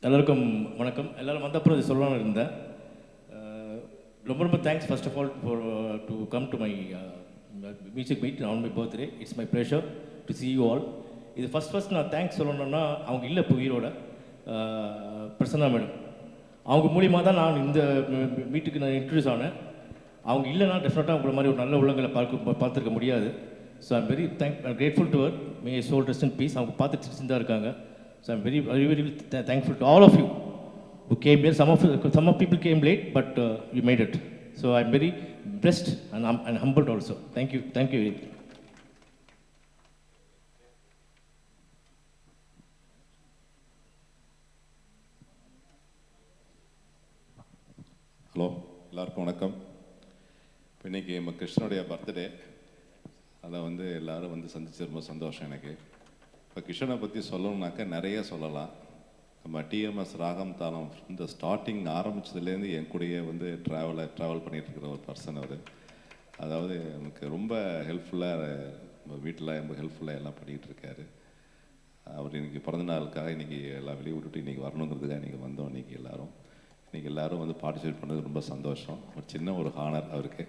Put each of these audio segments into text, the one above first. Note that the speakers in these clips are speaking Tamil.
எல்லாருக்கும் வணக்கம். எல்லோரும் வந்த அப்புறம் இது சொல்லலாம்னு இருந்தேன். ரொம்ப ரொம்ப thanks first of all for to come to my music meet on my birthday. It's my pleasure to see you all. இது ஃபஸ்ட் நான் தேங்க்ஸ் சொல்லணும்னா அவங்க இல்லை இப்போ உயிரோட பிரசன்னா மேடம். அவங்க மூலியமாக தான் நான் இந்த மீட்டுக்கு நான் இன்ட்ரடியூஸ் ஆனேன். அவங்க இல்லைனா டெஃபினட்டாக உங்களை மாதிரி ஒரு நல்ல உள்ளங்களை பார்த்துருக்க முடியாது. So I'm very grateful to her. May soul rest in peace. அவங்க பார்த்துட்டு தான் இருக்காங்க. So I'm very thankful to all of you who came here. Some of people came late, but you made it. So I'm very blessed and humbled also. Thank you. Hello, எல்லாருக்கும் வணக்கம். இப்போ இன்றைக்கி நம்ம கிருஷ்ணனுடைய பர்த்டே. அதை எல்லோரும் சந்திச்சு ரொம்ப சந்தோஷம் எனக்கு. இப்போ கிருஷ்ணனை பற்றி சொல்லணுன்னாக்கா நிறைய சொல்லலாம். நம்ம டிஎம்எஸ் ராகம் தாளம் இந்த ஸ்டார்டிங் ஆரம்பித்ததுலேருந்து என் கூடயே ட்ராவல் பண்ணிகிட்ருக்கிற ஒரு பர்சன் அவர். அதாவது நமக்கு ரொம்ப ஹெல்ப்ஃபுல்லாக, நம்ம வீட்டில் ரொம்ப ஹெல்ப்ஃபுல்லாக எல்லாம் பண்ணிகிட்டு இருக்காரு. அவர் இன்றைக்கி பிறந்த நாளுக்காக இன்றைக்கி எல்லாம் வெளியே விட்டுட்டு இன்றைக்கி வரணுங்கிறதுக்காக இன்றைக்கி வந்தோம். இன்றைக்கி எல்லோரும் பார்ட்டிசிபேட் பண்ணது ரொம்ப சந்தோஷம். ஒரு சின்ன ஒரு ஹானர் அவருக்கு.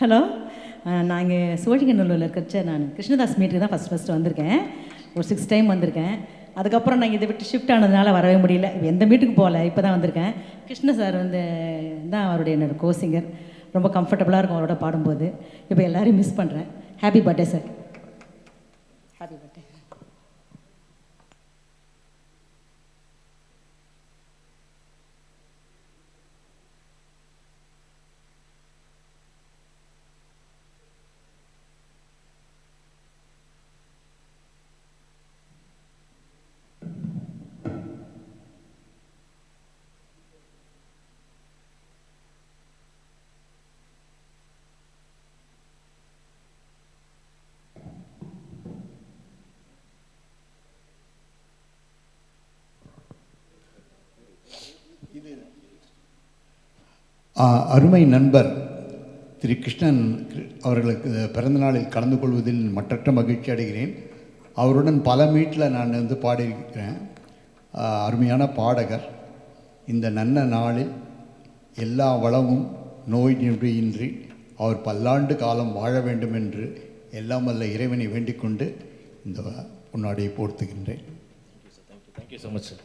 ஹலோ, நான் இங்கே சோழிங்கநல்லூரில் இருக்கிறச்ச நான் கிருஷ்ணதாஸ் மீட்டுக்கு தான் ஃபஸ்ட்டு வந்திருக்கேன். ஒரு 6 டைம் வந்திருக்கேன். அதுக்கப்புறம் நான் இதை விட்டு ஷிஃப்ட் ஆனதுனால வரவே முடியல. எந்த மீட்டுக்கு போகல, இப்போ தான் வந்திருக்கேன். கிருஷ்ண சார் தான் அவருடைய என்னோடய கோசிங்கர். ரொம்ப கம்ஃபர்டபுளாக இருக்கும் அவரோட பாடும்போது. இப்போ எல்லோரையும் மிஸ் பண்ணுறேன். Happy birthday sir. Happy birthday. அருமை நண்பர் திரு கிருஷ்ணன் அவர்களுக்கு பிறந்தநாளில் கலந்து கொள்வதில் மற்றற்ற மகிழ்ச்சி அடைகிறேன். அவருடன் பல மீட்டில் நான் பாடியிருக்கிறேன். அருமையான பாடகர். இந்த நல்ல நாளில் எல்லா வளமும் நோய் நொடியின்றி அவர் பல்லாண்டு காலம் வாழ வேண்டும் என்று எல்லாம் வல்ல இறைவனை வேண்டிக் கொண்டு இந்த முன்னாடியை போர்த்துகின்றேன். Thank you so much, sir.